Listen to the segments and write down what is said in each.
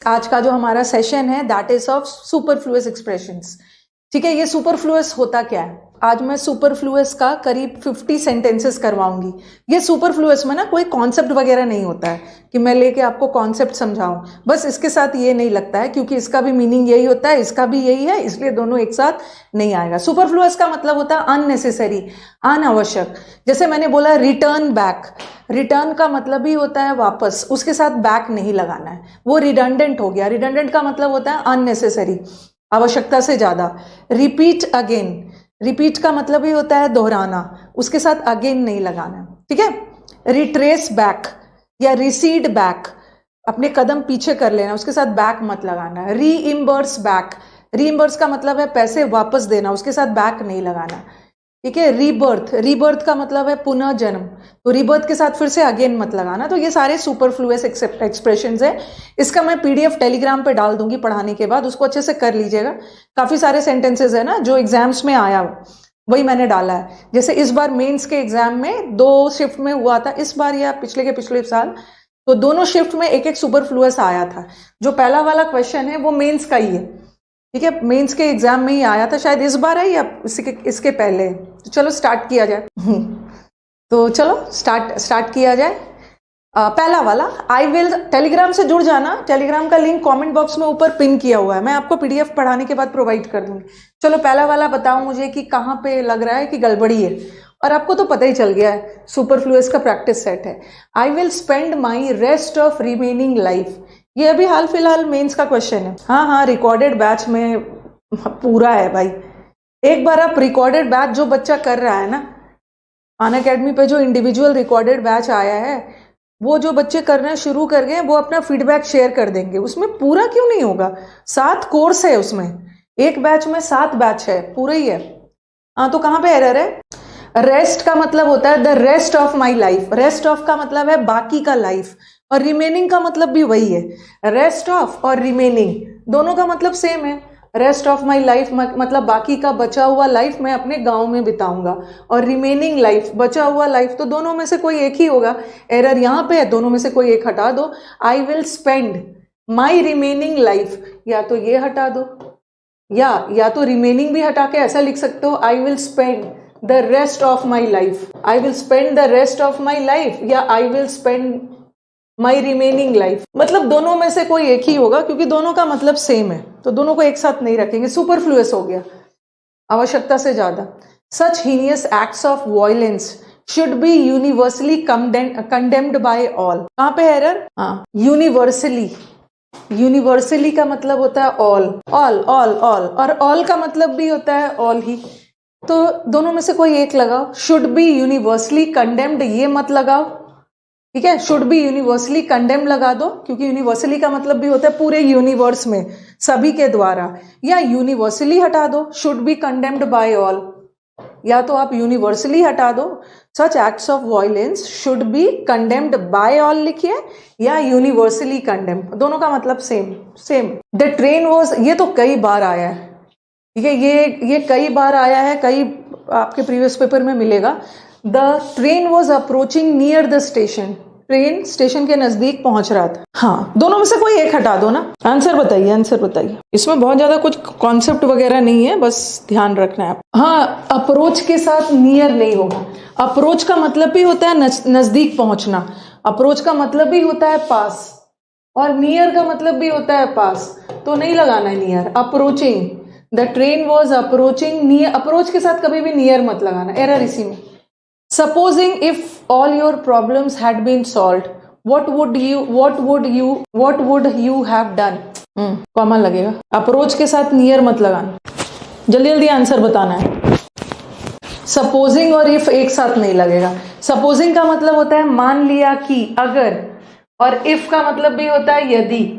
आज का जो हमारा सेशन है that is of superfluous expressions. ठीक है, ये सुपरफ्लुअस होता क्या है? आज मैं सुपरफ्लुअस का करीब 50 सेंटेंसेस करवाऊंगी। ये सुपरफ्लुअस में ना कोई कॉन्सेप्ट वगैरह नहीं होता है कि मैं लेके आपको कॉन्सेप्ट समझाऊं, बस इसके साथ ये नहीं लगता है क्योंकि इसका भी मीनिंग यही होता है, इसका भी यही है, इसलिए दोनों एक साथ नहीं आएगा। सुपरफ्लुअस का मतलब होता है अननेसेसरी, अनावश्यक। जैसे मैंने बोला रिटर्न बैक, रिटर्न का मतलब ही होता है वापस, उसके साथ बैक नहीं लगाना है, वो रिडंडेंट हो गया। रिडंडेंट का मतलब होता है अननेसेसरी, आवश्यकता से ज्यादा। रिपीट अगेन, रिपीट का मतलब ही होता है दोहराना, उसके साथ अगेन नहीं लगाना। ठीक है। रिट्रेस बैक या रिसीड बैक, अपने कदम पीछे कर लेना, उसके साथ बैक मत लगाना। रीइम्बर्स बैक, रीइम्बर्स का मतलब है पैसे वापस देना, उसके साथ बैक नहीं लगाना। ठीक है। रीबर्थ, रीबर्थ का मतलब है पुनः जन्म, तो रीबर्थ के साथ फिर से अगेन मत लगाना। तो ये सारे सुपरफ्लुअस एक्सप्रेशंस है। इसका मैं पीडीएफ टेलीग्राम पे डाल दूंगी पढ़ाने के बाद, उसको अच्छे से कर लीजिएगा। काफी सारे सेंटेंसेस है ना जो एग्जाम्स में आया, वही मैंने डाला है। जैसे इस बार मेंस के एग्जाम में 2 शिफ्ट में हुआ था, इस बार या पिछले के पिछले साल, तो दोनों शिफ्ट में एक एक सुपरफ्लुअस आया था। जो पहला वाला क्वेश्चन है वो मेंस का ही है। ठीक है, मेंस के एग्जाम में ही आया था, शायद इस बार है या इसके पहले। तो चलो स्टार्ट किया जाए। तो चलो स्टार्ट किया जाए। पहला वाला, आई विल, टेलीग्राम से जुड़ जाना, टेलीग्राम का लिंक कमेंट बॉक्स में ऊपर पिन किया हुआ है, मैं आपको पीडीएफ पढ़ाने के बाद प्रोवाइड कर दूंगी। चलो पहला वाला बताओ मुझे कि कहाँ पे लग रहा है कि गड़बड़ी है, और आपको तो पता ही चल गया है, सुपरफ्लुअस का प्रैक्टिस सेट है। आई will spend my rest of remaining life, ये अभी हाल फिलहाल मेंस का क्वेश्चन है। हाँ, रिकॉर्डेड बैच में पूरा है भाई। एक बार आप रिकॉर्डेड बैच जो बच्चा कर रहा है ना, अनअकैडमी पे जो इंडिविजुअल रिकॉर्डेड बैच आया है, वो जो बच्चे करना शुरू कर गए वो अपना फीडबैक शेयर कर देंगे। उसमें पूरा क्यों नहीं होगा? 7 कोर्स है उसमें, एक बैच में 7 बैच है, पूरा ही है। हाँ, तो कहाँ पे एरर है? रेस्ट का मतलब होता है the rest of my life, rest of का मतलब है बाकी का लाइफ, और रिमेनिंग का मतलब भी वही है। रेस्ट ऑफ और रिमेनिंग दोनों का मतलब सेम है। रेस्ट ऑफ माई लाइफ मतलब बाकी का बचा हुआ लाइफ मैं अपने गांव में बिताऊंगा, और रिमेनिंग लाइफ बचा हुआ लाइफ, तो दोनों में से कोई एक ही होगा। एरर यहाँ पे है, दोनों में से कोई एक हटा दो। आई will spend my remaining life, या तो ये हटा दो या तो रिमेनिंग भी हटा के ऐसा लिख सकते हो, I will spend the rest of my life, I will spend the rest of my life, या I will spend my remaining life. मतलब दोनों में से कोई एक ही होगा क्योंकि दोनों का मतलब सेम है, तो दोनों को एक साथ नहीं रखेंगे। सुपरफ्लुअस हो गया, आवश्यकता से ज्यादा। Such heinous acts of violence should be universally condemned by all. कहां पे एरर? हाँ, यूनिवर्सली, यूनिवर्सली का मतलब होता है ऑल, ऑल ऑल ऑल, और ऑल का मतलब भी होता है ऑल ही, तो दोनों में से कोई एक लगाओ। शुड बी यूनिवर्सली कंडेम्ड ये मत लगाओ, ठीक है। शुड बी यूनिवर्सली कंडेम लगा दो, क्योंकि यूनिवर्सली का मतलब भी होता है पूरे यूनिवर्स में, सभी के द्वारा, या यूनिवर्सली हटा दो, should be condemned by all, या तो आप यूनिवर्सली हटा दो, such acts of violence should be condemned by all लिखिए, या यूनिवर्सली कंडेम, दोनों का मतलब सेम। द ट्रेन वॉज, ये तो कई बार आया है, ठीक है, ये कई बार आया है, कई आपके प्रीवियस पेपर में मिलेगा। The train was approaching near the station, train station के नजदीक पहुंच रहा था। हाँ, दोनों में से कोई एक हटा दो ना। आंसर बताइए, आंसर बताइए। इसमें बहुत ज्यादा कुछ कॉन्सेप्ट वगैरह नहीं है, बस ध्यान रखना है। हाँ, अप्रोच के साथ नियर नहीं होगा। अप्रोच का मतलब भी होता है नजदीक पहुंचना, अप्रोच का मतलब भी होता है पास, और नियर का मतलब भी होता है पास, तो नहीं लगाना है near. Approaching, the train was approaching near, approach के साथ कभी भी नियर मत लगाना, एरर इसी में। Supposing if all your problems had been solved, what would you have done? Common लगेगा। अप्रोच के साथ नियर मत लगाना, जल्दी जल्दी आंसर बताना है। सपोजिंग और इफ एक साथ नहीं लगेगा। सपोजिंग का मतलब होता है मान लिया कि, अगर, और इफ का मतलब भी होता है यदि,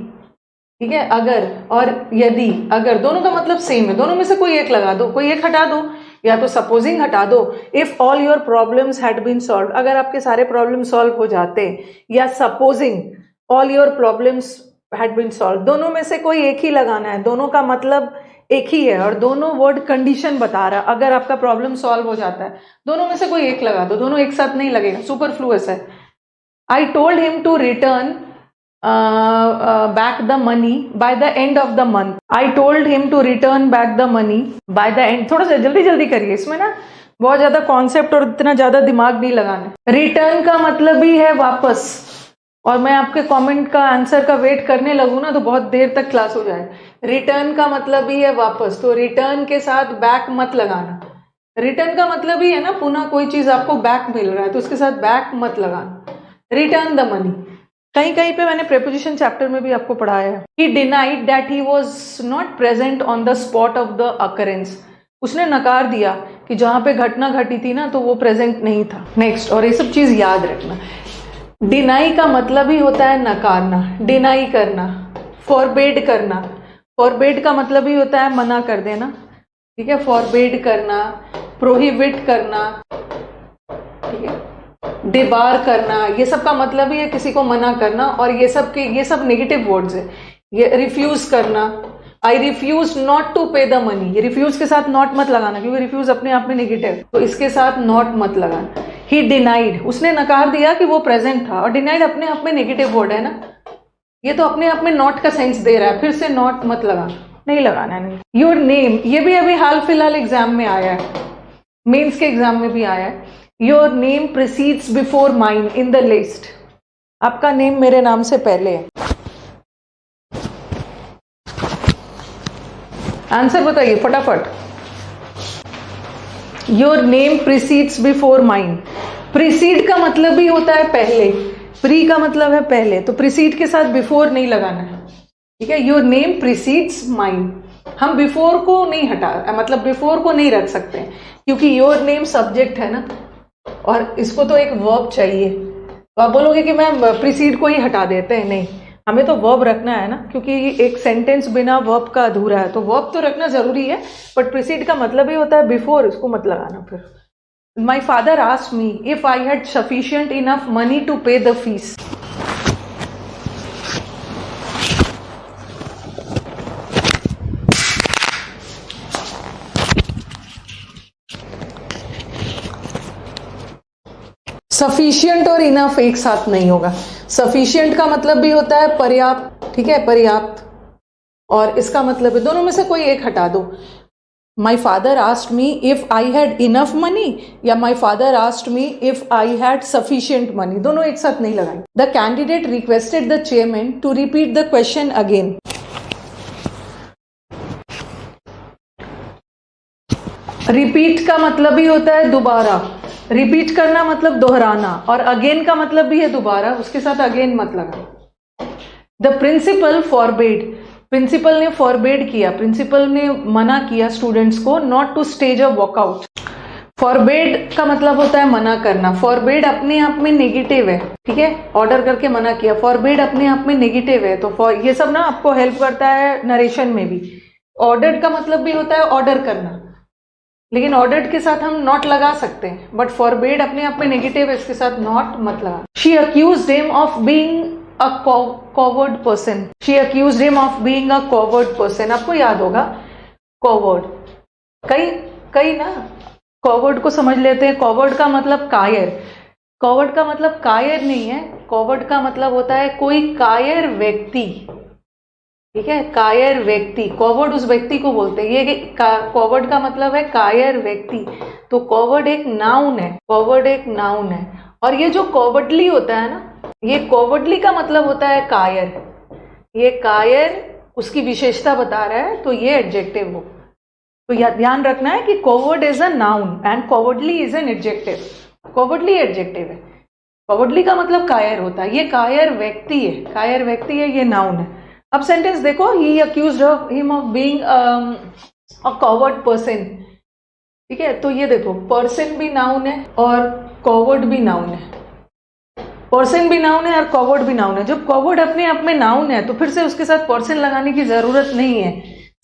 ठीक है। अगर और यदि, अगर, दोनों का मतलब सेम है, दोनों में से कोई एक लगा दो, कोई एक हटा दो, या तो सपोजिंग हटा दो। If all your problems had been solve, अगर आपके सारे प्रॉब्लम सॉल्व हो जाते, या supposing all your problems had been solve, दोनों में से कोई एक ही लगाना है, दोनों का मतलब एक ही है, और दोनों वर्ड कंडीशन बता रहा है, अगर आपका प्रॉब्लम सॉल्व हो जाता है, दोनों में से कोई एक लगा दो, दोनों एक साथ नहीं लगेगा, सुपरफ्लुअस है। I told him to return back the money by the end of the month. I told him to return back the money by the end. थोड़ा सा जल्दी जल्दी करिए, इसमें ना बहुत ज्यादा कॉन्सेप्ट और इतना ज्यादा दिमाग नहीं लगाना। रिटर्न का मतलब ही है वापस, और मैं आपके कमेंट का आंसर का वेट करने लगूँ ना तो बहुत देर तक क्लास हो जाए। रिटर्न का मतलब ही है वापस, तो रिटर्न के साथ बैक मत लगाना। रिटर्न का मतलब ही है ना पुनः कोई चीज आपको बैक मिल रहा है, तो उसके साथ बैक मत लगाना। Return the money. कहीं कहीं पे मैंने प्रेपोजिशन चैप्टर में भी आपको पढ़ाया है। He denied that he was not present on the spot of the occurrence. उसने नकार दिया कि जहां पे घटना घटी थी ना तो वो प्रेजेंट नहीं था। नेक्स्ट, और ये सब चीज याद रखना। डिनाई का मतलब ही होता है नकारना, डिनाई करना। फॉरबेड करना, फॉरबेड का मतलब ही होता है मना कर देना, ठीक है। फॉरबेड करना, प्रोहिबिट करना, ठीक है। डिबार करना, ये सब का मतलब ही है किसी को मना करना, और ये सब नेगेटिव वर्ड्स है। ये रिफ्यूज करना, I refuse not to pay the money, ये रिफ्यूज के साथ नॉट मत लगाना क्योंकि रिफ्यूज अपने आप में नेगेटिव, तो इसके साथ नॉट मत लगाना। ही डिनाइड, उसने नकार दिया कि वो प्रेजेंट था, और डिनाइड अपने आप में नेगेटिव वर्ड है ना, ये तो अपने आप में नॉट का सेंस दे रहा है, फिर से नॉट मत लगाना, नहीं लगाना नहीं। योर नेम, ये भी अभी हाल फिलहाल एग्जाम में आया है, मेंस के एग्जाम में भी आया है। Your name precedes before mine in the list, आपका नेम मेरे नाम से पहले है। आंसर बताइए फटाफट। Your name precedes before mine. Precede का मतलब भी होता है पहले, प्री का मतलब है पहले, तो प्रिसीड के साथ बिफोर नहीं लगाना है, ठीक है। योर नेम प्रिसीड्स माइन, हम बिफोर को नहीं हटा, मतलब बिफोर को नहीं रख सकते क्योंकि योर नेम सब्जेक्ट है ना, और इसको तो एक वर्ब चाहिए। तो आप बोलोगे कि मैम प्रीसीड को ही हटा देते हैं, नहीं, हमें तो वर्ब रखना है ना, क्योंकि एक सेंटेंस बिना वर्ब का अधूरा है, तो वर्ब तो रखना जरूरी है, बट प्रीसीड का मतलब ही होता है बिफोर, इसको मत लगाना। फिर my father asked me if I had sufficient enough money to pay the fees. Sufficient और इनफ एक साथ नहीं होगा। सफिशिएंट का मतलब भी होता है पर्याप्त, ठीक है, पर्याप्त, और इसका मतलब है, दोनों में से कोई एक हटा दो। My father asked me if I had enough money, या my father asked me if I had sufficient money, दोनों एक साथ नहीं लगाएंगे। The candidate requested the chairman to repeat the question again. Repeat का मतलब ही होता है दोबारा, रिपीट करना मतलब दोहराना, और अगेन का मतलब भी है दोबारा, उसके साथ अगेन मत लगा। द प्रिंसिपल फॉरबेड, प्रिंसिपल ने फॉरबेड किया, प्रिंसिपल ने मना किया स्टूडेंट्स को not to stage a walkout. Forbade का मतलब होता है मना करना, फॉरबेड अपने आप में नेगेटिव है, ठीक है, ऑर्डर करके मना किया, फॉरबेड अपने आप में नेगेटिव है, तो ये सब ना आपको हेल्प करता है नरेशन में भी। ऑर्डर्ड का मतलब भी होता है ऑर्डर करना, लेकिन ऑर्डर्ड के साथ हम नॉट लगा सकते हैं, बट फॉरबेड अपने आप में नेगेटिव है, इसके साथ नॉट मत लगा। She accused him of being a coward person, she accused him of being a coward person, आपको याद होगा कॉवर्ड, कई ना कॉवर्ड को समझ लेते हैं। कॉवर्ड का मतलब कायर, कॉवर्ड का मतलब कायर नहीं है, कॉवर्ड का मतलब होता है कोई कायर व्यक्ति, ठीक है, कायर व्यक्ति, कॉवर्ड उस व्यक्ति को बोलते हैं। ये कॉवर्ड का मतलब है कायर व्यक्ति, तो कॉवर्ड एक नाउन है, कॉवर्ड एक नाउन है। और ये जो कॉवर्डली होता है ना, ये कॉवर्डली का मतलब होता है कायर, ये कायर उसकी विशेषता बता रहा है, तो ये एडजेक्टिव हो। तो यह ध्यान रखना है कि coward is a noun and cowardly is an adjective. Cowardly adjective है, कॉवर्डली का मतलब कायर होता है, ये कायर व्यक्ति है, कायर व्यक्ति है, ये नाउन है। अब सेंटेंस देखो, he accused him of being a coward person, ठीक है, तो ये देखो पर्सन भी नाउन है और कॉवर्ड भी नाउन है, पर्सन भी नाउन है और कॉवर्ड भी नाउन है। जब कॉवर्ड अपने आप में नाउन है तो फिर से उसके साथ पर्सन लगाने की जरूरत नहीं है,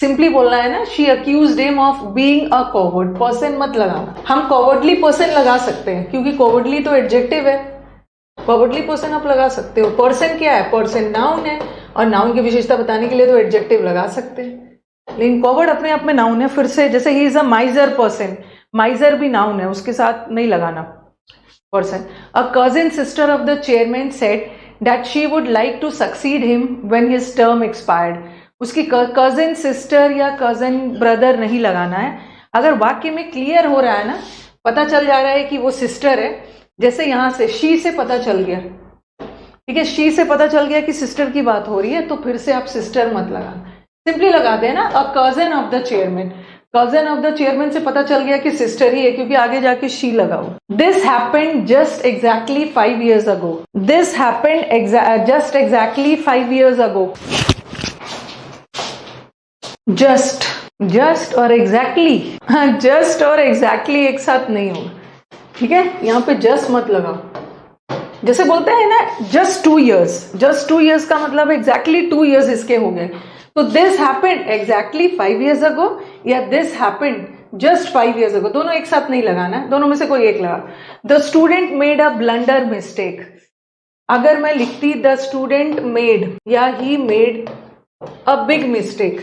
सिंपली बोलना है ना, she accused him of being a coward, person मत लगाना। हम कॉवर्डली पर्सन लगा सकते हैं क्योंकि कॉवर्डली तो एडजेक्टिव है, कॉवर्डली पर्सन आप लगा सकते हो। पर्सन क्या है, पर्सन नाउन है, और नाउन की विशेषता बताने के लिए तो एडजेक्टिव लगा सकते हैं, लेकिन कॉवर्ड अपने आप में नाउन है। फिर से जैसे ही इज अ माइजर पर्सन, माइजर भी नाउन है, उसके साथ नहीं लगाना person. A cousin sister of the chairman said that she would like to succeed him when his term expired. उसकी कजन सिस्टर या कजन ब्रदर नहीं लगाना है। अगर वाक्य में क्लियर हो रहा है ना, पता चल जा रहा है कि वो सिस्टर है, जैसे यहां से शी से पता चल गया, ठीक है, शी से पता चल गया कि सिस्टर की बात हो रही है, तो फिर से आप सिस्टर मत लगाना, सिंपली लगा देना a cousin of the chairman. Cousin of the chairman से पता चल गया कि सिस्टर ही है, क्योंकि आगे जाके शी लगाओ। This happened just exactly 5 years ago. This happened just exactly 5 years ago. Just और एग्जैक्टली, जस्ट और एग्जैक्टली एक साथ नहीं होगा, ठीक है, यहाँ पे जस्ट मत लगाओ। जैसे बोलते हैं ना जस्ट 2 years, जस्ट 2 years का मतलब एग्जैक्टली 2 years इसके हो गए। तो this happened exactly 5 years ago या this happened just 5 years ago, दोनों एक साथ नहीं लगाना है, दोनों में से कोई एक लगा। The student made a blunder mistake. अगर मैं लिखती द स्टूडेंट मेड या he made a big mistake,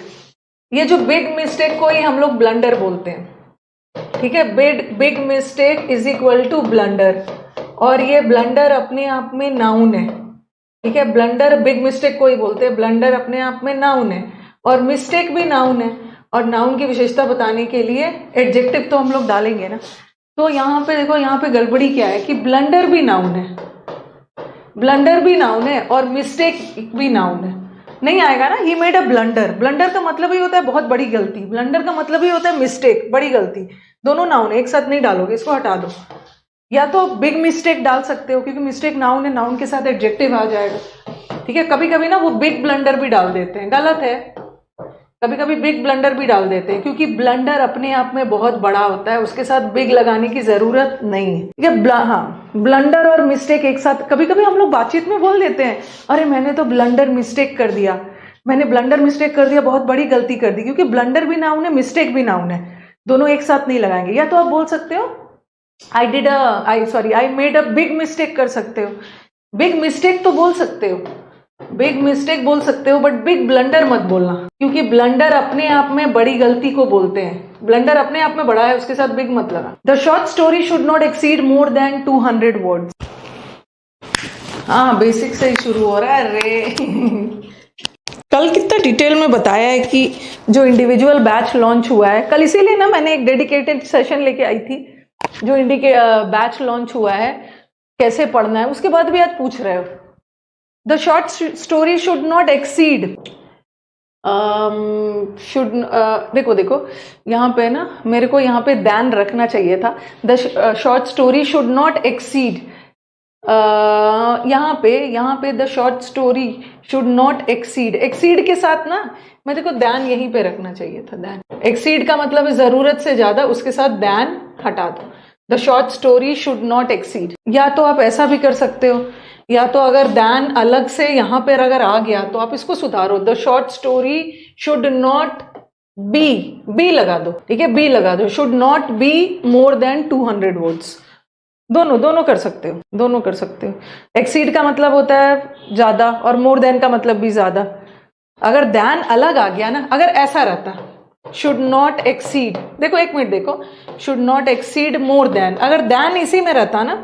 ये जो बिग मिस्टेक को ही हम लोग ब्लंडर बोलते हैं, ठीक है, big mistake is equal to blunder, और ये ब्लंडर अपने आप में नाउन है, ठीक है, ब्लंडर बिग मिस्टेक को ही बोलते हैं, ब्लंडर अपने आप में नाउन है और मिस्टेक भी नाउन है, और नाउन की विशेषता बताने के लिए एडजेक्टिव तो हम लोग डालेंगे ना। तो यहाँ पे देखो, यहाँ पे गड़बड़ी क्या है कि ब्लंडर भी नाउन है, ब्लंडर भी नाउन है और मिस्टेक भी नाउन है, नहीं आएगा ना। He made a blunder, blunder का मतलब ही होता है बहुत बड़ी गलती, ब्लंडर का मतलब ही होता है मिस्टेक, बड़ी गलती, दोनों नाउन है, एक साथ नहीं डालोगे, इसको हटा दो। या तो बिग मिस्टेक डाल सकते हो क्योंकि मिस्टेक नाउन है, नाउन के साथ एडजेक्टिव आ जाएगा, ठीक है। कभी कभी ना वो बिग ब्लंडर भी डाल देते हैं, गलत है, कभी कभी बिग ब्लंडर भी डाल देते हैं क्योंकि ब्लंडर अपने आप में बहुत बड़ा होता है, उसके साथ बिग लगाने की जरूरत नहीं है, ठीक है। हाँ, ब्लंडर और मिस्टेक एक साथ, कभी कभी हम लोग बातचीत में बोल देते हैं, अरे मैंने तो ब्लंडर मिस्टेक कर दिया, मैंने ब्लंडर मिस्टेक कर दिया, बहुत बड़ी गलती कर दी, क्योंकि ब्लंडर भी नाउन है, मिस्टेक भी नाउन है, दोनों एक साथ नहीं लगाएंगे। या तो आप बोल सकते हो I made a big mistake कर सकते हो, बिग मिस्टेक तो बोल सकते हो, बिग मिस्टेक बोल सकते हो, बट बिग ब्लंडर मत बोलना, क्योंकि ब्लंडर अपने आप में बड़ी गलती को बोलते हैं, ब्लंडर अपने आप में बड़ा है, उसके साथ बिग मत लगा। The short story should not exceed more than 200 words। हाँ, बेसिक से ही शुरू हो रहा है रे। कल कितना डिटेल में बताया है कि जो इंडिविजुअल बैच लॉन्च हुआ है कल, इसीलिए ना मैंने एक डेडिकेटेड सेशन लेके आई थी, जो बैच लॉन्च हुआ है कैसे पढ़ना है, उसके बाद भी आज पूछ रहे हो। The short story should not exceed, देखो यहाँ पे ना मेरे को यहाँ पे ध्यान रखना चाहिए था, the short story should not exceed, यहाँ पे the short story should not exceed, exceed के साथ ना मेरे को ध्यान यहीं पे रखना चाहिए था, ध्यान, एक्सीड का मतलब है जरूरत से ज्यादा, उसके साथ ध्यान हटा दो। The short story should not exceed, या तो आप ऐसा भी कर सकते हो, या तो अगर ध्यान अलग से यहाँ पर अगर आ गया तो आप इसको सुधारो, the short story should not be लगा दो, ठीक है, बी लगा दो, should not be more than 200 words। दोनों कर सकते हो, दोनों कर सकते हो। एक्सीड का मतलब होता है ज्यादा और मोर देन का मतलब भी ज्यादा। अगर ध्यान अलग आ गया ना, अगर ऐसा रहता शुड नॉट एक्सीड, देखो एक मिनट देखो, should not exceed more than, अगर ध्यान इसी में रहता ना,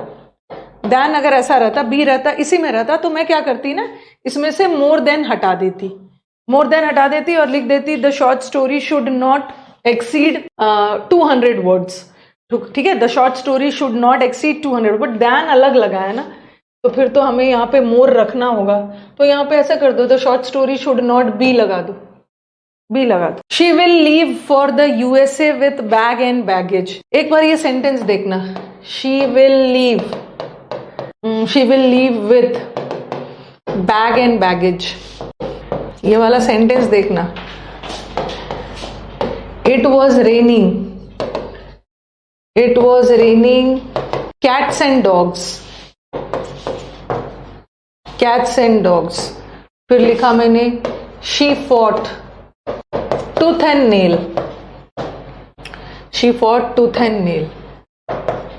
ध्यान अगर ऐसा रहता, बी रहता, इसी में रहता, तो मैं क्या करती ना, इसमें से मोर देन हटा देती, मोर देन हटा देती और लिख देती the short story should not exceed 200 words, ठीक है। The short story should not exceed 200, but ध्यान अलग लगा है ना, तो फिर तो हमें यहाँ पे मोर रखना होगा, तो यहाँ पे ऐसा कर दो, the short story should not be लगा दो, बी लगा दो। She will leave for the USA with bag and baggage, एक बार ये सेंटेंस देखना, she will leave with bag and baggage, ये वाला सेंटेंस देखना। It was raining cats and dogs। फिर लिखा मैंने she fought tooth and nail,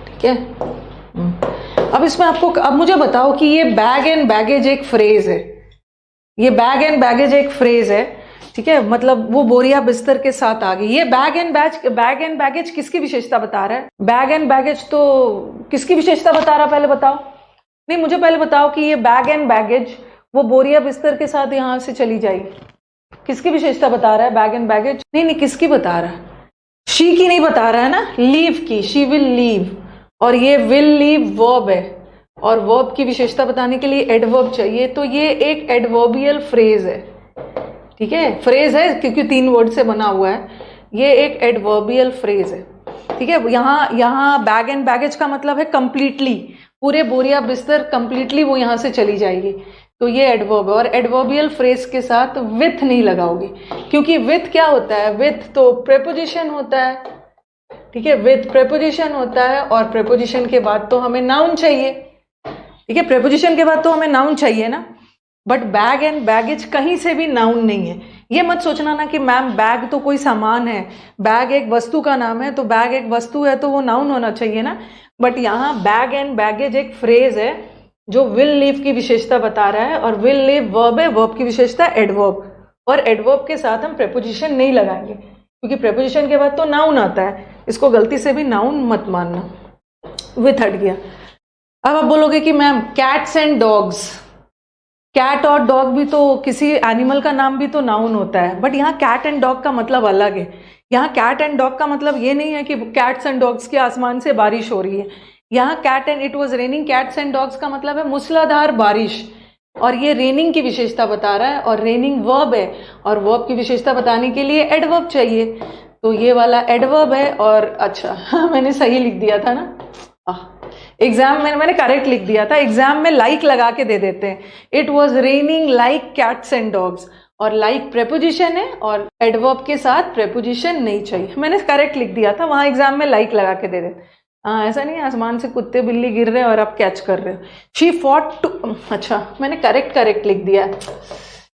ठीक है। अब इसमें अब मुझे बताओ कि ये बैग एंड बैगेज एक फ्रेज है, ये बैग एंड बैगेज एक फ्रेज है, ठीक है, मतलब वो बोरिया बिस्तर के साथ आ गई। ये बैग एंड बैगेज किसकी विशेषता बता रहा है? बैग एंड बैगेज तो किसकी विशेषता बता रहा है, पहले बताओ। नहीं, मुझे पहले बताओ कि ये बैग एंड बैगेज वो बोरिया बिस्तर के साथ यहां से चली जाएगी, किसकी विशेषता बता रहा है? बैग एंड बैगेज नहीं, नहीं, किसकी बता रहा है? शी की नहीं बता रहा है ना, लीव की, शी विल लीव। और ये विल लीव वर्ब है, और वर्ब की विशेषता बताने के लिए एडवर्ब चाहिए, तो ये एक एडवर्बियल फ्रेज है। ठीक है, फ्रेज है क्योंकि 3 वर्ड से बना हुआ है, ये एक एडवर्बियल फ्रेज है। ठीक है, यहाँ बैग एंड बैगेज का मतलब है कंप्लीटली, पूरे बोरिया बिस्तर कंप्लीटली वो यहां से चली जाएगी, तो ये एडवर्ब है। और एडवर्बियल फ्रेज के साथ विथ नहीं लगाओगे, क्योंकि विथ क्या होता है? विथ तो प्रेपोजिशन होता है। ठीक है, विथ प्रेपोजिशन होता है, और प्रेपोजिशन के बाद तो हमें नाउन चाहिए। ठीक है, प्रेपोजिशन के बाद तो हमें नाउन चाहिए ना, बट बैग एंड बैगेज कहीं से भी नाउन नहीं है। ये मत सोचना ना कि मैम बैग तो कोई सामान है, बैग एक वस्तु का नाम है, तो बैग एक वस्तु है तो वो नाउन होना चाहिए ना। बट यहाँ बैग एंड बैगेज एक फ्रेज है जो विल लीव की विशेषता बता रहा है, और विल लीव वर्ब है, वर्ब की विशेषता एडवर्ब, और एडवर्ब के साथ हम प्रेपोजिशन नहीं लगाएंगे, क्योंकि प्रेपोजिशन के बाद तो नाउन आता है, इसको गलती से भी नाउन मत मानना। विथ हट गया। अब आप बोलोगे कि ma'am cats and dogs, cat और डॉग भी तो किसी एनिमल का नाम भी तो नाउन होता है, बट यहाँ कैट एंड डॉग का मतलब अलग है। यहाँ कैट एंड डॉग का मतलब ये नहीं है कि कैट्स एंड डॉग्स के आसमान से बारिश हो रही है। यहाँ cat and it was raining cats and dogs का मतलब है मूसलाधार बारिश, और ये रेनिंग की विशेषता बता रहा है, और रेनिंग वर्ब है, और वर्ब की विशेषता बताने के लिए एडवर्ब चाहिए, तो ये वाला एडवर्ब है। और अच्छा मैंने सही लिख दिया था ना, एग्जाम में मैंने करेक्ट लिख दिया था, एग्जाम में लाइक लगा के दे देते हैं, it was raining like cats and dogs, और लाइक प्रेपोजिशन है और एडवर्ब के साथ प्रेपोजिशन नहीं चाहिए, मैंने करेक्ट लिख दिया था, वहां एग्जाम में लाइक लगा के दे देते। ऐसा नहीं आसमान से कुत्ते बिल्ली गिर रहे हैं और आप कैच कर रहे हो। शी फॉट टू, अच्छा मैंने करेक्ट लिख दिया,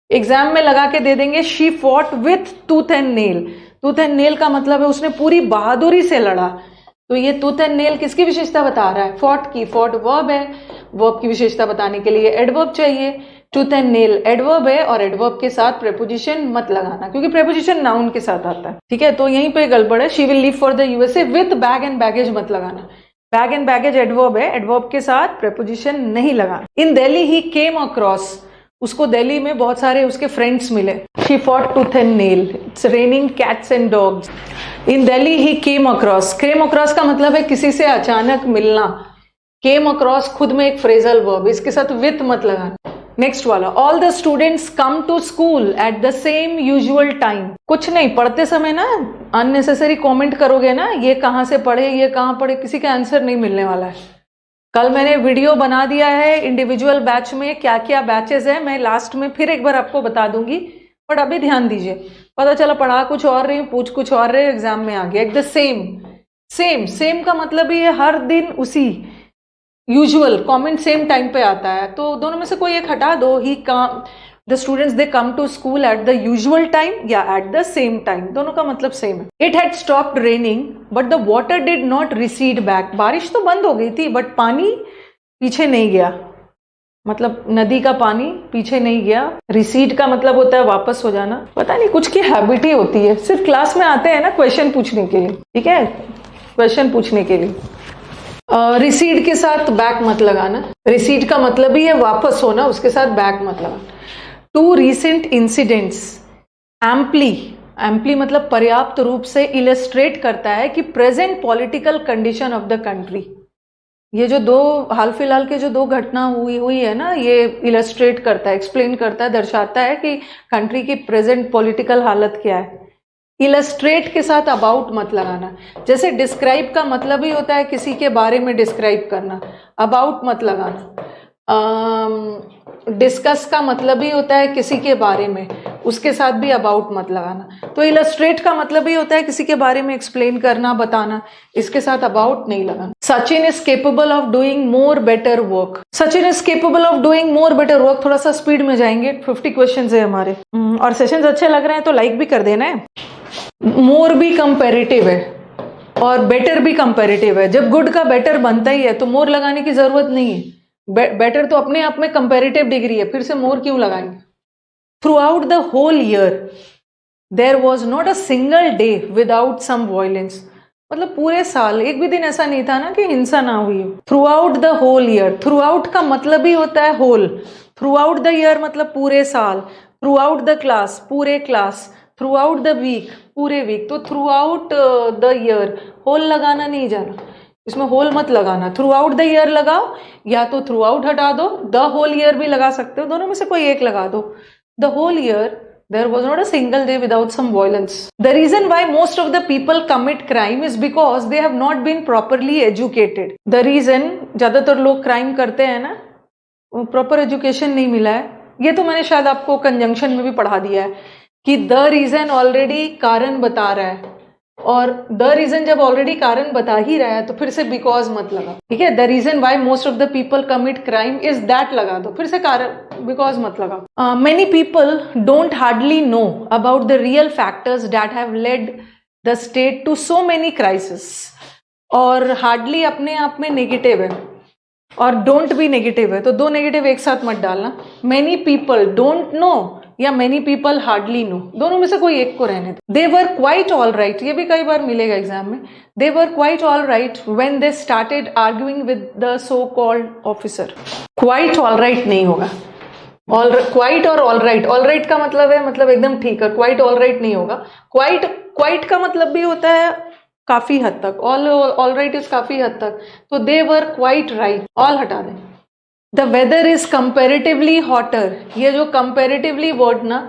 एग्जाम में लगा के दे देंगे she fought with tooth and nail. Tooth and nail का मतलब है उसने पूरी बहादुरी से लड़ा, तो ये टूथ एंड नेल किसकी विशेषता बता रहा है? फॉट की। फॉट वर्ब है, वर्ब की विशेषता बताने के लिए एडवर्ब चाहिए, टूथ एंड नेल एडवर्ब है, और एडवर्ब के साथ प्रेपोजिशन मत लगाना, क्योंकि प्रेपोजिशन नाउन के साथ आता है। ठीक है, तो यहीं पे गड़बड़ है, she will leave for the USA with bag and baggage मत लगाना, बैग एंड बैगेज एडवर्ब है, एडवर्ब के साथ प्रेपोजिशन नहीं लगाना। इन दिल्ली ही केम अक्रॉस, उसको दिल्ली में बहुत सारे उसके फ्रेंड्स मिले, she fought tooth and nail, it's raining cats and dogs. In Delhi he came across, came across का मतलब है किसी से अचानक मिलना, केम अक्रॉस खुद में एक फ्रेजल वर्ब, इसके साथ विथ मत लगाना। नेक्स्ट वाला, all the students come to school at the same usual time. कुछ नहीं, पढ़ते समय ना अननेसेसरी कमेंट करोगे ना, ये कहाँ से पढ़े, ये कहाँ पढ़े, किसी का आंसर नहीं मिलने वाला है। कल मैंने वीडियो बना दिया है इंडिविजुअल बैच में, क्या क्या बैचेस है, मैं लास्ट में फिर एक बार आपको बता दूंगी, बट अभी ध्यान दीजिए, पता चला पढ़ा कुछ और रही हूँ, पूछ कुछ और रहे, एग्जाम में आ गया। एट द सेम का मतलब ही है हर दिन उसी, यूजुअल कमेंट सेम टाइम पे आता है, तो दोनों में से कोई एक हटा दो। He come, the students they come to school at the usual time या एट द सेम टाइम, दोनों का मतलब सेम है। It had stopped raining but the water did not recede back, बारिश तो बंद हो गई थी बट पानी पीछे नहीं गया, मतलब नदी का पानी पीछे नहीं गया। रिसीड का मतलब होता है वापस हो जाना, पता नहीं कुछ की हैबिट ही होती है, सिर्फ क्लास में आते हैं ना क्वेश्चन पूछने के लिए, ठीक है, क्वेश्चन पूछने के लिए। रिसीड के साथ बैक मत लगाना, रिसीड का मतलब ही है वापस होना, उसके साथ बैक मत लगाना। टू रिसेंट इंसिडेंट्स, एम्पली मतलब पर्याप्त रूप से इलस्ट्रेट करता है कि present political condition of the country. ये जो दो हाल फिलहाल के जो दो घटना हुई है ना, ये इलस्ट्रेट करता है, एक्सप्लेन करता है, दर्शाता है कि कंट्री की प्रेजेंट पॉलिटिकल हालत क्या है। इलस्ट्रेट के साथ अबाउट मत लगाना, जैसे डिस्क्राइब का मतलब ही होता है किसी के बारे में डिस्क्राइब करना, अबाउट मत लगाना। डिस्कस का मतलब ही होता है किसी के बारे में, उसके साथ भी अबाउट मत लगाना। तो इलस्ट्रेट का मतलब ही होता है किसी के बारे में एक्सप्लेन करना, बताना, इसके साथ अबाउट नहीं लगाना। Sachin is capable of doing more better work, Sachin is capable of doing more better work. थोड़ा सा स्पीड में जाएंगे, 50 क्वेश्चन है हमारे, और सेशंस अच्छे लग रहे हैं तो लाइक भी कर देना है। मोर भी कंपैरेटिव है और बेटर भी कंपैरेटिव है, जब गुड का बेटर बनता ही है तो मोर लगाने की जरूरत नहीं है, बेटर तो अपने आप में कंपैरेटिव डिग्री है, फिर से मोर क्यों लगाएंगे। Throughout the whole year there was not a single day without some violence, मतलब पूरे साल, एक भी दिन ऐसा नहीं था ना कि हिंसा ना हुई हो। Throughout the whole year, throughout का मतलब ही होता है whole, throughout the year मतलब पूरे साल, थ्रू आउट द क्लास पूरे class, throughout the week पूरे वीक। तो throughout the year, whole लगाना नहीं जाना, इसमें होल मत लगाना, थ्रू आउट द ईयर लगाओ, या तो थ्रू आउट हटा दो, द होल ईयर भी लगा सकते हो, दोनों में से कोई एक लगा दो। The whole year there was not a single day without some violence. The reason why most of the people commit crime is because they have not been properly educated. The reason ज्यादातर लोग crime करते हैं ना, proper education नहीं मिला है। ये तो मैंने शायद आपको कंजंक्शन में भी पढ़ा दिया है कि द रीजन ऑलरेडी कारण बता रहा है, और द रीजन जब ऑलरेडी कारण बता ही रहा है तो फिर से बिकॉज मत लगा, ठीक है। The reason why most of the people commit crime is that लगा दो, फिर से कारण बिकॉज मत लगा। Many people don't hardly know about the real factors that have led the state to so many crisis. और हार्डली अपने आप में नेगेटिव है और डोंट भी नेगेटिव है, तो दो नेगेटिव एक साथ मत डालना। मेनी पीपल डोंट नो या मेनी पीपल हार्डली नो, दोनों में से कोई एक को रहने दो। They were quite all right, ये भी कई बार मिलेगा एग्जाम में। They were quite all right when they started arguing with the so called officer. Quite all right नहीं होगा, क्वाइट और ऑल राइट का मतलब है मतलब एकदम ठीक है, क्वाइट ऑल राइट नहीं होगा। क्वाइट का मतलब भी होता है काफी हद तक, ऑल राइट इज काफी हद तक, तो they were quite right, all हटा दें। The weather is comparatively hotter, ये जो कंपेरेटिवली वर्ड ना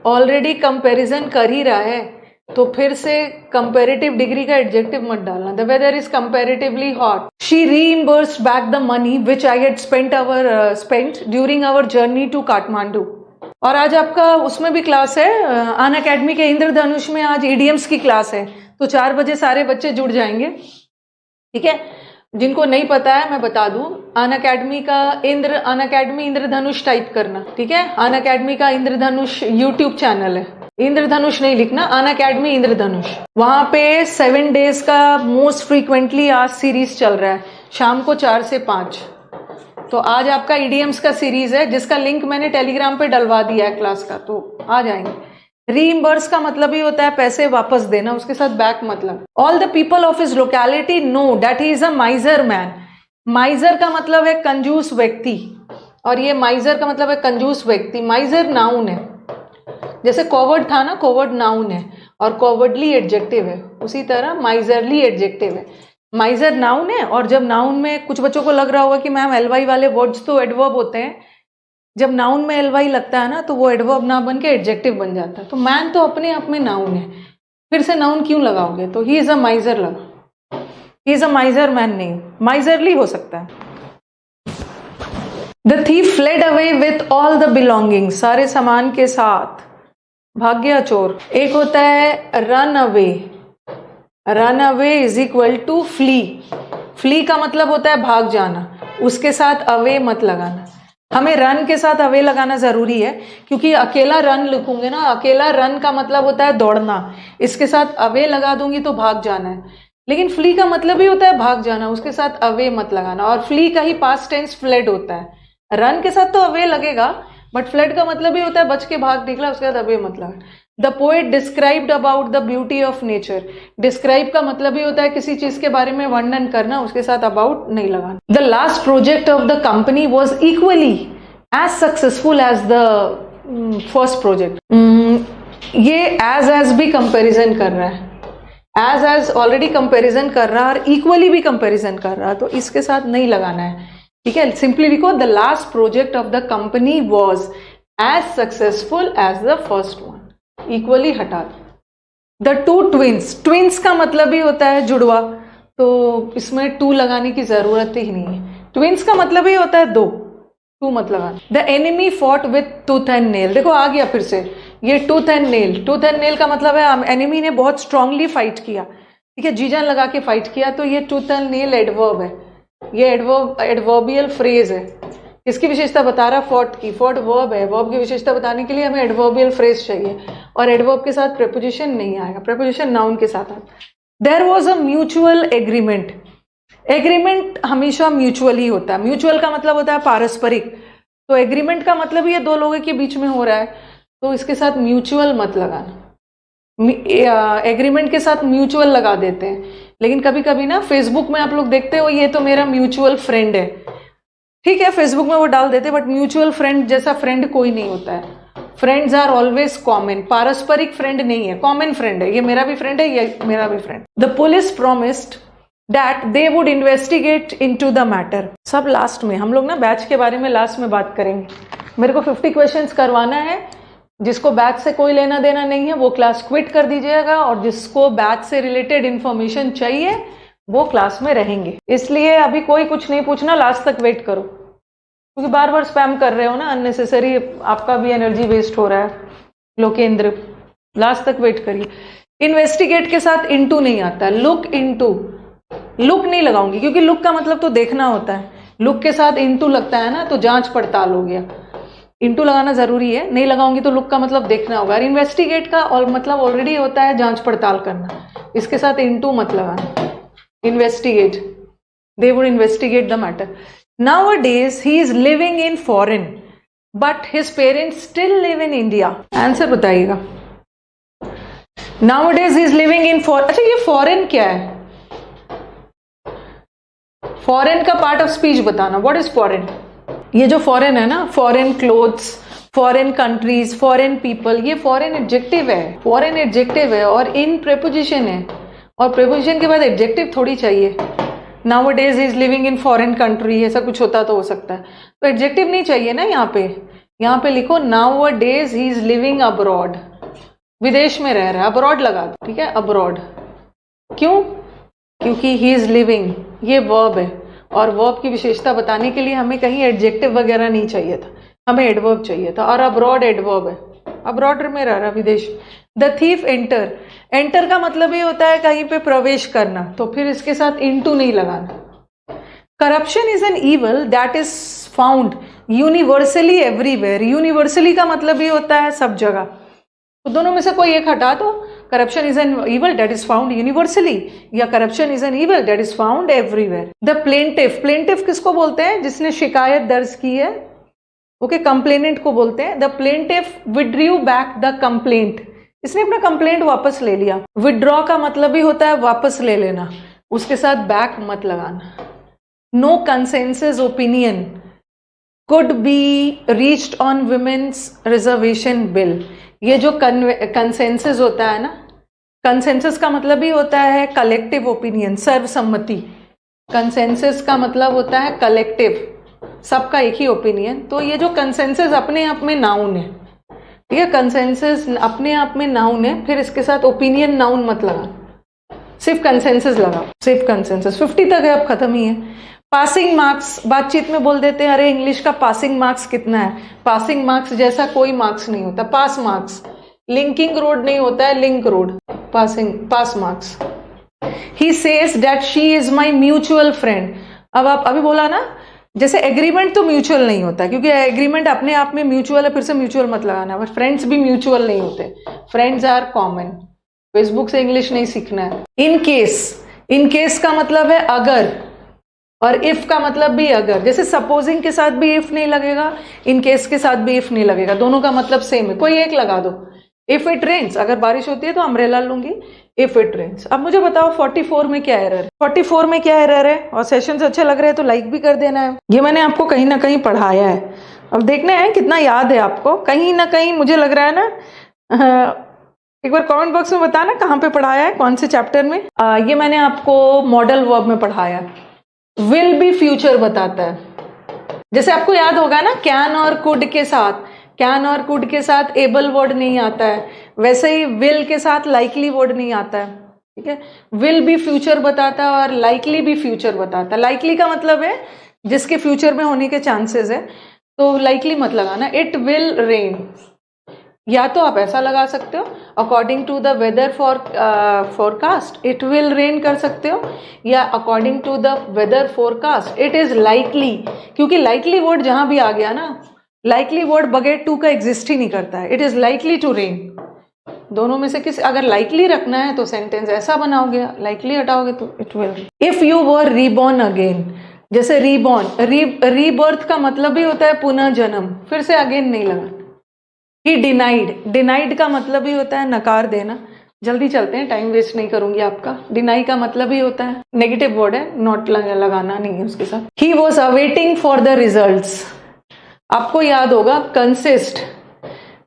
ऑलरेडी कंपेरिजन कर ही रहा है, तो फिर से कंपेरेटिव डिग्री का एडजेक्टिव मत डालना। The weather is comparatively hot. She reimbursed back the money which I had spent during our journey to Kathmandu. और आज आपका उसमें भी क्लास है, अन अकेडमी के इंद्रधनुष में आज ईडीएम्स की क्लास है, तो 4 बजे सारे बच्चे जुड़ जाएंगे, ठीक है। जिनको नहीं पता है मैं बता दूं, अन अकेडमी का अन अकेडमी इंद्रधनुष टाइप करना, ठीक है। अन अकेडमी का इंद्रधनुष यूट्यूब चैनल है, इंद्रधनुष नहीं लिखना, अन अकेडमी इंद्रधनुष। वहां पे 7 डेज का मोस्ट फ्रीक्वेंटली आज सीरीज चल रहा है, शाम को 4 से 5। तो आज आपका ईडीएम्स का सीरीज है जिसका लिंक मैंने टेलीग्राम पे डलवा दिया है क्लास का, तो आ जाएंगे। रीइंबर्स का मतलब ही होता है पैसे वापस देना, उसके साथ बैक मतलब। All the people of his locality know that he is a माइजर man. माइजर का मतलब है कंजूस व्यक्ति, और ये माइजर का मतलब है कंजूस व्यक्ति। माइजर नाउन है, जैसे कॉवर्ड था ना, कॉवर्ड नाउन है और कॉवर्डली एडजेक्टिव है, उसी तरह माइजरली एडजेक्टिव है। माइजर नाउन है, और जब नाउन में कुछ बच्चों को लग रहा होगा कि मैम एलवाई वाले वर्ड्स तो एडवर्ब होते हैं, जब नाउन में एलवाई लगता है ना तो वो एडवर्ब ना बन के एडजेक्टिव बन जाता है। तो मैन तो अपने आप में नाउन है, फिर से नाउन क्यों लगाओगे, तो ही इज अ माइजर लगा, ही इज अ माइजर मैन नहीं, माइजरली हो सकता है। The thief fled away with all the belonging, सारे सामान के साथ भाग गया चोर। एक होता है run away, run away is equal to flee. Flee का मतलब होता है भाग जाना, उसके साथ अवे मत लगाना। हमें रन के साथ अवे लगाना जरूरी है, क्योंकि अकेला रन लिखूंगे ना, अकेला रन का मतलब होता है दौड़ना, इसके साथ अवे लगा दूंगी तो भाग जाना है। लेकिन फ्ली का मतलब ही होता है भाग जाना, उसके साथ अवे मत लगाना। और फ्ली का ही पास्ट टेंस फ्लेड होता है, रन के साथ तो अवे लगेगा, बट फ्लेड का मतलब ही होता है बच के भाग निकला, उसके बाद अवे मत लगा। The poet described about the beauty of nature. Describe का मतलब ही होता है किसी चीज के बारे में वर्णन करना, उसके साथ अबाउट नहीं लगाना। The last project of the company was equally as successful as the first project. ये एज भी कंपेरिजन कर रहा है, एज ऑलरेडी कंपेरिजन कर रहा है और इक्वली भी कंपेरिजन कर रहा है, तो इसके साथ नहीं लगाना है, ठीक है। सिंपली लिखो the last project of the company was as successful as the first one, equally हटा दो। द टू ट्विंस, ट्विंस का मतलब ही होता है जुड़वा, तो इसमें टू लगाने की जरूरत ही नहीं है। ट्विंस का मतलब ही होता है दो, टू मत लगाना। The enemy fought with tooth and nail, देखो आ गया फिर से ये tooth and nail. Tooth and nail का मतलब है एनिमी ने बहुत स्ट्रांगली फाइट किया, ठीक है, जी जान लगा के फाइट किया, तो ये टूथ एंड नेल एडवर्ब है, ये एडवर्बियल फ्रेज है। इसकी विशेषता बता रहा फॉट की, फॉट वर्ब है, वर्ब की विशेषता बताने के लिए हमें एडवर्बियल फ्रेज चाहिए, और एडवर्ब के साथ प्रेपोजिशन नहीं आएगा, प्रेपोजिशन नाउन के साथ आता। There was a mutual agreement. Agreement हमेशा म्यूचुअल ही होता है, म्यूचुअल का मतलब होता है पारस्परिक, तो एग्रीमेंट का मतलब ये दो लोगों के बीच में हो रहा है, तो इसके साथ म्यूचुअल मत लगाना। एग्रीमेंट के साथ म्यूचुअल लगा देते हैं, लेकिन कभी कभी ना फेसबुक में आप लोग देखते हो ये तो मेरा म्यूचुअल फ्रेंड है, ठीक है, फेसबुक में वो डाल देते, बट म्यूचुअल फ्रेंड जैसा फ्रेंड कोई नहीं होता है। फ्रेंड्स आर ऑलवेज कॉमन, पारस्परिक फ्रेंड नहीं है, कॉमन फ्रेंड है, ये मेरा भी फ्रेंड है, ये मेरा भी friend. The police promised that they would investigate into the matter. सब लास्ट में, हम लोग ना बैच के बारे में लास्ट में बात करेंगे। मेरे को 50 क्वेश्चंस करवाना है, जिसको बैच से कोई लेना देना नहीं है वो क्लास क्विट कर दीजिएगा, और जिसको बैच से रिलेटेड इंफॉर्मेशन चाहिए वो क्लास में रहेंगे। इसलिए अभी कोई कुछ नहीं पूछना, लास्ट तक वेट करो, क्योंकि बार बार स्पैम कर रहे हो ना, अननेसेसरी आपका भी एनर्जी वेस्ट हो रहा है। लोकेंद्र, लास्ट तक वेट करिए। इन्वेस्टिगेट के साथ इनटू नहीं आता, लुक इनटू, लुक नहीं लगाऊंगी क्योंकि लुक का मतलब तो देखना होता है, लुक के साथ इनटू लगता है ना तो जांच पड़ताल हो गया, इनटू लगाना जरूरी है, नहीं लगाऊंगी तो लुक का मतलब देखना होगा। और इन्वेस्टिगेट का और मतलब ऑलरेडी होता है जांच पड़ताल करना, इसके साथ इनटू मत लगाना। Investigate, they would investigate the matter. Nowadays he is living in foreign but his parents still live in India। Answer बताइएगा। Nowadays he is living in foreign, अच्छा ये foreign क्या है? Foreign का पार्ट ऑफ स्पीच बताना, what is foreign? ये जो foreign है ना, foreign clothes, foreign countries, foreign people, ये फॉरेन एडजेक्टिव है, फॉरेन एडजेक्टिव है और इन प्रेपोजिशन है, और प्रेपोजिशन के बाद एडजेक्टिव थोड़ी चाहिए। Nowadays he is living in foreign country, ऐसा कुछ होता तो हो सकता है, तो एडजेक्टिव नहीं चाहिए ना यहाँ पे। यहाँ पे लिखो nowadays he is living abroad, विदेश में रह रहा है, अब्रॉड लगा दो, ठीक है, अब्रॉड। क्यों? क्योंकि he is living ये वर्ब है, और वर्ब की विशेषता बताने के लिए हमें कहीं एडजेक्टिव वगैरह नहीं चाहिए था, हमें एडवर्ब चाहिए था, और अब्रॉड एडवर्ब है, अब्रॉड में रह रहा, विदेश। द थीफ एंटर, एंटर का मतलब ये होता है कहीं पे प्रवेश करना, तो फिर इसके साथ इनटू नहीं लगाना। Corruption is an evil that is found universally everywhere, universally का मतलब ये होता है सब जगह, तो दोनों में से कोई एक हटा दो। Corruption is an evil that is found universally, या corruption is an evil that is found everywhere. The plaintiff, plaintiff किसको बोलते हैं? जिसने शिकायत दर्ज की है, ओके, कंप्लेनेंट को बोलते हैं। The plaintiff withdrew back the complaint, इसने अपना कंप्लेंट वापस ले लिया। विड्रॉ का मतलब ही होता है वापस ले लेना, उसके साथ बैक मत लगाना। No consensus opinion could be reached on women's reservation bill, ये जो कंसेंसस होता है ना, कंसेंसस का मतलब ही होता है कलेक्टिव ओपिनियन, सर्वसम्मति। कंसेंसस का मतलब होता है कलेक्टिव, सबका एक ही ओपिनियन। तो ये जो कंसेंसस अपने आप में नाउन है, ठीक है, कंसेंसस अपने आप में नाउन है, फिर इसके साथ ओपिनियन नाउन मत लगा, सिर्फ कंसेंसस लगाओ, सिर्फ कंसेंसस। 50 तक है, अब खत्म ही है। पासिंग मार्क्स, बातचीत में बोल देते हैं अरे इंग्लिश का पासिंग मार्क्स कितना है, पासिंग मार्क्स जैसा कोई मार्क्स नहीं होता, पास मार्क्स। लिंकिंग रोड नहीं होता है, link road, passing, pass marks. He says that she is my mutual friend, अब आप अभी बोला ना, जैसे एग्रीमेंट तो म्यूचुअल नहीं होता, क्योंकि एग्रीमेंट अपने आप में म्यूचुअल है, फिर से म्यूचुअल मत लगाना। बट फ्रेंड्स भी म्यूचुअल नहीं होते, फ्रेंड्स आर कॉमन। फेसबुक से इंग्लिश नहीं सीखना है। इन केस, इन केस का मतलब है अगर, और इफ का मतलब भी अगर, जैसे सपोजिंग के साथ भी इफ नहीं लगेगा, इन केस के साथ भी इफ नहीं लगेगा, दोनों का मतलब सेम है, कोई एक लगा दो। इफ इट रेन्स, अगर बारिश होती है तो अम्ब्रेला लूंगी, इफ इट रेन्स। अब मुझे बताओ 44 में क्या एरर है? 44 में क्या एरर है? और सेशंस अच्छे लग रहे हैं तो लाइक भी कर देना है, ये मैंने आपको कहीं ना कहीं पढ़ाया है, अब देखना है कितना याद है आपको। कहीं ना कहीं मुझे लग रहा है ना, एक बार कमेंट बॉक्स में बताना कहाँ पे पढ़ाया है, कौन से चैप्टर में। ये मैंने आपको मॉडल वर्ब में पढ़ाया है। विल बी फ्यूचर बताता है, जैसे आपको याद होगा ना, कैन और कुड के साथ, कैन और कुड के साथ एबल वर्ड नहीं आता है, वैसे ही विल के साथ लाइकली वर्ड नहीं आता है, ठीक है। विल बी फ्यूचर बताता है और लाइकली भी फ्यूचर बताता है। लाइकली का मतलब है जिसके फ्यूचर में होने के चांसेस है, तो लाइकली मत लगाना। इट विल रेन, या तो आप ऐसा लगा सकते हो according to the weather forecast, it will rain कर सकते हो, या according to the weather forecast it is likely, क्योंकि लाइकली वर्ड जहां भी आ गया ना, लाइकली वर्ड बगैर टू का एग्जिस्ट ही नहीं करता है। It is likely to rain, दोनों में से किसी, अगर लाइकली रखना है तो सेंटेंस ऐसा बनाओगे, लाइकली हटाओगे तो it will. If you were reborn again, जैसे रीबॉर्न, रीबर्थ का मतलब भी होता है पुनः जन्म, फिर से अगेन नहीं लगा। ही डिनाइड, डिनाइड का मतलब ही होता है नकार देना, जल्दी चलते हैं, टाइम वेस्ट नहीं करूंगी आपका। डिनाई का मतलब ही होता है, नेगेटिव वर्ड है, नॉट लगाना नहीं है उसके साथ। He was awaiting for the results. आपको याद होगा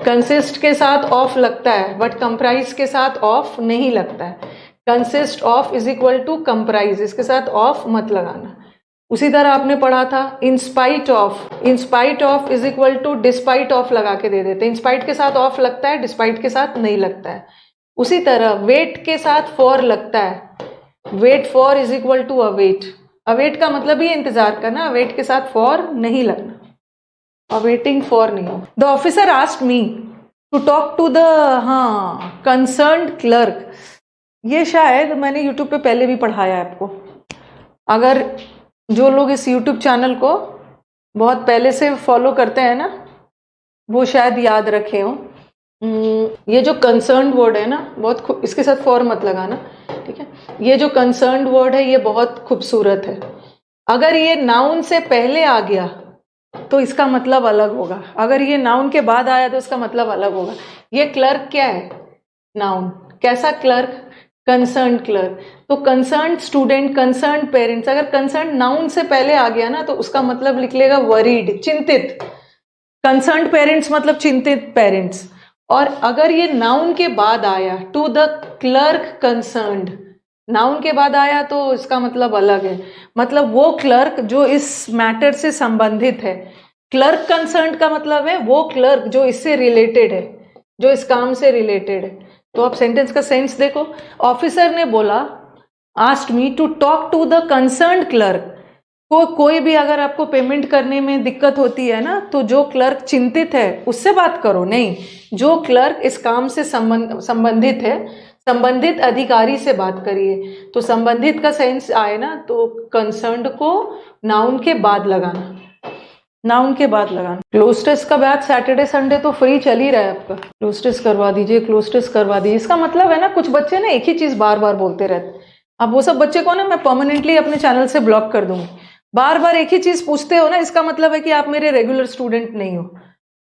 कंसिस्ट के साथ ऑफ लगता है, बट कंप्राइज के साथ ऑफ नहीं लगता है। Consist of is equal to comprise, इसके साथ ऑफ मत लगाना। उसी तरह आपने पढ़ा था in spite of is equal to despite of लगा के दे देते। इन स्पाइट के साथ ऑफ लगता है, डिस्पाइट के साथ नहीं लगता है। उसी तरह वेट के साथ फॉर लगता है, wait for is equal to await. Await का मतलब ही इंतजार करना, अवेट के साथ फॉर नहीं लगना, अवेटिंग फॉर नहीं। The officer asked me to talk to the concerned clerk. ये शायद मैंने यूट्यूब पे पहले भी पढ़ाया है आपको। अगर जो लोग इस यूट्यूब चैनल को बहुत पहले से फॉलो करते हैं ना, वो शायद याद रखे हो। ये जो कंसर्न्ड वर्ड है ना, बहुत इसके साथ फॉर मत लगाना, ठीक है। ये जो कंसर्न्ड वर्ड है ये बहुत खूबसूरत है। अगर ये नाउन से पहले आ गया तो इसका मतलब अलग होगा, अगर ये नाउन के बाद आया तो इसका मतलब अलग होगा। ये क्लर्क क्या है? नाउन। कैसा क्लर्क? Concerned clerk. तो कंसर्न्ड स्टूडेंट, कंसर्न्ड पेरेंट्स, अगर कंसर्न्ड नाउन से पहले आ गया ना तो उसका मतलब लिख लेगा वरीड, चिंतित। कंसर्न्ड पेरेंट्स मतलब चिंतित पेरेंट्स। और अगर ये नाउन के बाद आया, to the clerk concerned, noun के बाद आया तो इसका मतलब अलग है। मतलब वो क्लर्क जो इस मैटर से संबंधित है। क्लर्क कंसर्न्ड का मतलब है वो क्लर्क जो इससे रिलेटेड है, जो इस काम से रिलेटेड है। तो आप सेंटेंस का सेंस देखो। ऑफिसर ने बोला asked me to talk to the concerned clerk. कोई भी अगर आपको पेमेंट करने में दिक्कत होती है ना, तो जो क्लर्क चिंतित है उससे बात करो, नहीं, जो क्लर्क इस काम से संबंधित है, संबंधित अधिकारी से बात करिए। तो संबंधित का सेंस आए ना तो कंसर्न्ड को नाउन के बाद लगाना, नाउन के बाद लगाना। क्लोज टेस्ट का बैच सैटरडे संडे तो फ्री चल ही रहा है आपका। क्लोज टेस्ट करवा दीजिए, क्लोज टेस्ट करवा दीजिए। इसका मतलब है ना, कुछ बच्चे ना एक ही चीज बार बार बोलते रहते। अब वो सब बच्चे को ना मैं परमानेंटली अपने चैनल से ब्लॉक कर दूंगी। बार बार एक ही चीज पूछते हो ना, इसका मतलब है कि आप मेरे रेगुलर स्टूडेंट नहीं हो।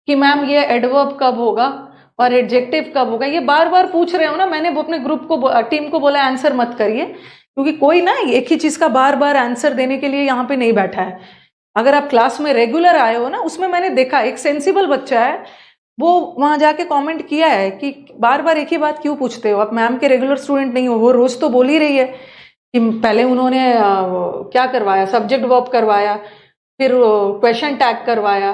कि मैम ये एडवर्ब कब होगा और एडजेक्टिव कब होगा, ये बार बार पूछ रहे हो ना। मैंने अपने ग्रुप को, टीम को बोला आंसर मत करिए, क्योंकि कोई ना एक ही चीज का बार बार आंसर देने के लिए यहाँ पे नहीं बैठा है। अगर आप क्लास में रेगुलर आए हो ना, उसमें मैंने देखा एक सेंसिबल बच्चा है, वो वहां जाके कमेंट किया है कि बार बार एक ही बात क्यों पूछते हो, आप मैम के रेगुलर स्टूडेंट नहीं हो। वो रोज तो बोल ही रही है कि पहले उन्होंने क्या करवाया, सब्जेक्ट वर्ब करवाया, फिर क्वेश्चन टैग करवाया,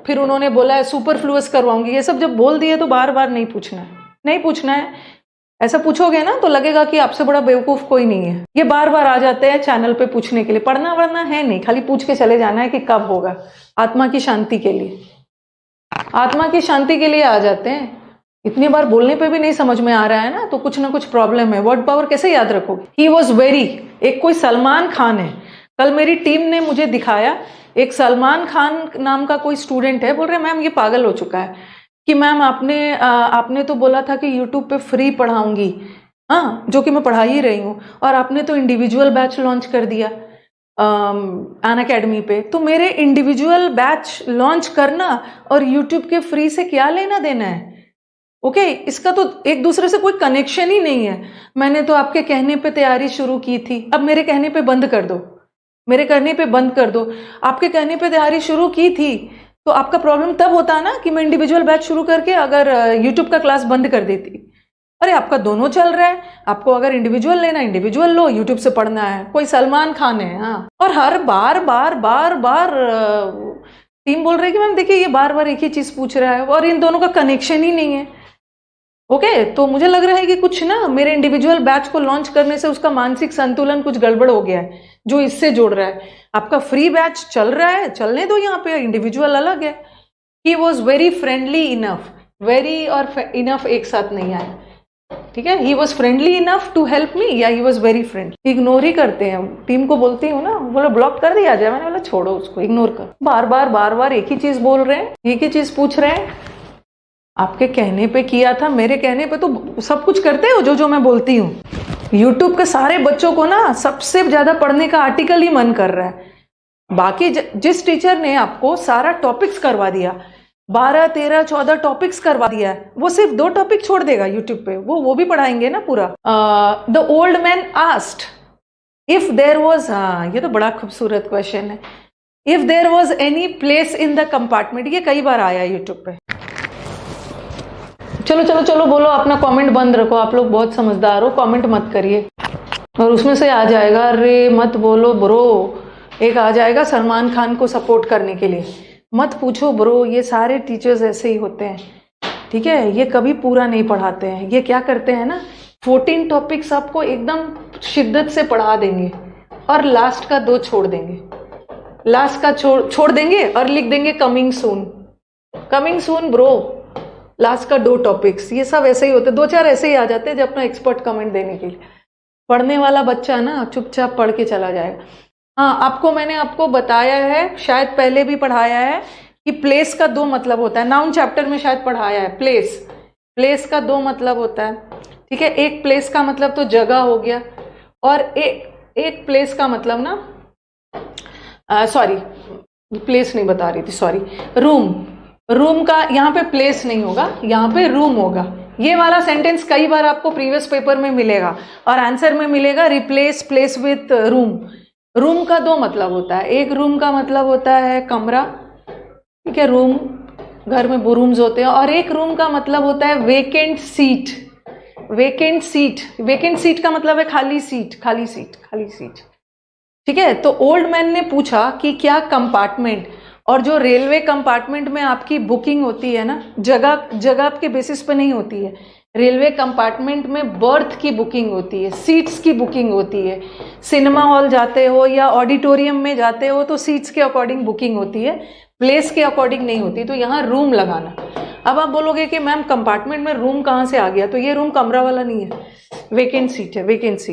फिर उन्होंने बोला है सुपरफ्लुअस करवाऊंगी। ये सब जब बोल दिए तो बार बार नहीं पूछना है, नहीं पूछना है। ऐसा पूछोगे ना तो लगेगा कि आपसे बड़ा बेवकूफ कोई नहीं है। ये बार बार आ जाते हैं चैनल पे पूछने के लिए, पढ़ना वढ़ना है नहीं, खाली पूछ के चले जाना है कि कब होगा। आत्मा की शांति के लिए, आत्मा की शांति के लिए आ जाते हैं। इतनी बार बोलने पे भी नहीं समझ में आ रहा है ना, तो कुछ ना कुछ प्रॉब्लम है। वर्ड पावर कैसे याद रखोगे? ही वॉज वेरी, एक कोई सलमान खान है। कल मेरी टीम ने मुझे दिखाया, एक सलमान खान नाम का कोई स्टूडेंट है, बोल रहे मैम ये पागल हो चुका है कि मैम आपने तो बोला था कि यूट्यूब पे फ्री पढ़ाऊंगी, हाँ, जो कि मैं पढ़ा ही रही हूँ, और आपने तो इंडिविजुअल बैच लॉन्च कर दिया अनअकैडमी पे। तो मेरे इंडिविजुअल बैच लॉन्च करना और यूट्यूब के फ्री से क्या लेना देना है? ओके, इसका तो एक दूसरे से कोई कनेक्शन ही नहीं है। मैंने तो आपके कहने पे तैयारी शुरू की थी, अब मेरे कहने पे बंद कर दो, मेरे कहने पे बंद कर दो। आपके कहने पे तैयारी शुरू की थी तो आपका प्रॉब्लम तब होता ना कि मैं इंडिविजुअल बैच शुरू करके अगर यूट्यूब का क्लास बंद कर देती। अरे आपका दोनों चल रहा है, आपको अगर इंडिविजुअल लेना इंडिविजुअल लो, यूट्यूब से पढ़ना है, कोई सलमान खान है। हाँ, और हर बार बार बार बार टीम बोल रही है कि मैम देखिए ये बार बार एक ही चीज पूछ रहा है और इन दोनों का कनेक्शन ही नहीं है। ओके, तो मुझे लग रहा है कि कुछ ना मेरे इंडिविजुअल बैच को लॉन्च करने से उसका मानसिक संतुलन कुछ गड़बड़ हो गया है, जो इससे जोड़ रहा है। आपका फ्री बैच चल रहा है, चलने दो, यहाँ पे इंडिविजुअल अलग है। He was very friendly enough, very और इनफ एक साथ नहीं आया, ठीक है। He was friendly enough to help me या he was very friendly. Ignore ही करते हैं, टीम को बोलती हूँ ना, बोला ब्लॉक कर दिया जाए, मैंने बोला छोड़ो उसको, इग्नोर कर। बार बार एक ही चीज बोल रहे हैं, एक ही चीज पूछ रहे हैं। आपके कहने पे किया था, मेरे कहने पे तो सब कुछ करते हो जो मैं बोलती हूँ। यूट्यूब के सारे बच्चों को ना सबसे ज्यादा पढ़ने का आर्टिकल ही मन कर रहा है। बाकी जिस टीचर ने आपको सारा टॉपिक्स करवा दिया, 12, 13, 14 टॉपिक्स करवा दिया है, वो सिर्फ 2 टॉपिक छोड़ देगा यूट्यूब पे, वो भी पढ़ाएंगे ना पूरा। The old man asked if there was, ये तो बड़ा खूबसूरत क्वेश्चन है, if there was any place in the compartment, ये कई बार आया यूट्यूब पे। चलो चलो चलो बोलो, अपना कमेंट बंद रखो, आप लोग बहुत समझदार हो, कमेंट मत करिए। और उसमें से आ जाएगा, अरे मत बोलो ब्रो, एक आ जाएगा सलमान खान को सपोर्ट करने के लिए, मत पूछो ब्रो, ये सारे टीचर्स ऐसे ही होते हैं, ठीक है, ये कभी पूरा नहीं पढ़ाते हैं, ये क्या करते हैं ना, 14 टॉपिक्स आपको एकदम शिद्दत से पढ़ा देंगे और लास्ट का 2 छोड़ देंगे, लास्ट का छोड़ देंगे और लिख देंगे कमिंग सून ब्रो, लास्ट का 2 टॉपिक्स, ये सब ऐसे ही होते, 2-4 ऐसे ही आ जाते हैं जब अपना एक्सपर्ट कमेंट देने के लिए। पढ़ने वाला बच्चा ना चुपचाप पढ़ के चला जाएगा। हाँ, मैंने आपको बताया है, शायद पहले भी पढ़ाया है कि प्लेस का 2 मतलब होता है, नाउन चैप्टर में शायद पढ़ाया है, प्लेस का 2 मतलब होता है, ठीक है। एक प्लेस का मतलब तो जगह हो गया, और एक प्लेस का मतलब ना, सॉरी प्लेस नहीं बता रही थी, सॉरी, रूम का यहाँ पे प्लेस नहीं होगा, यहाँ पे रूम होगा। ये वाला सेंटेंस कई बार आपको प्रीवियस पेपर में मिलेगा और आंसर में मिलेगा रिप्लेस प्लेस विथ रूम का 2 मतलब होता है, एक रूम का मतलब होता है कमरा, ठीक है, रूम, घर में रूम्स होते हैं, और एक रूम का मतलब होता है वेकेंट सीट का मतलब है खाली सीट, ठीक है। तो ओल्ड मैन ने पूछा कि क्या कंपार्टमेंट, और जो रेलवे कंपार्टमेंट में आपकी बुकिंग होती है ना, जगह के बेसिस पे नहीं होती है, रेलवे कंपार्टमेंट में बर्थ की बुकिंग होती है, सीट्स की बुकिंग होती है। सिनेमा हॉल जाते हो या ऑडिटोरियम में जाते हो तो सीट्स के अकॉर्डिंग बुकिंग होती है, प्लेस के अकॉर्डिंग नहीं होती। तो यहाँ रूम लगाना। अब आप बोलोगे कि मैम कंपार्टमेंट में रूम कहाँ से आ गया, तो ये रूम कमरा वाला नहीं है, वेकेंट सीट है, वेकेंट सीट।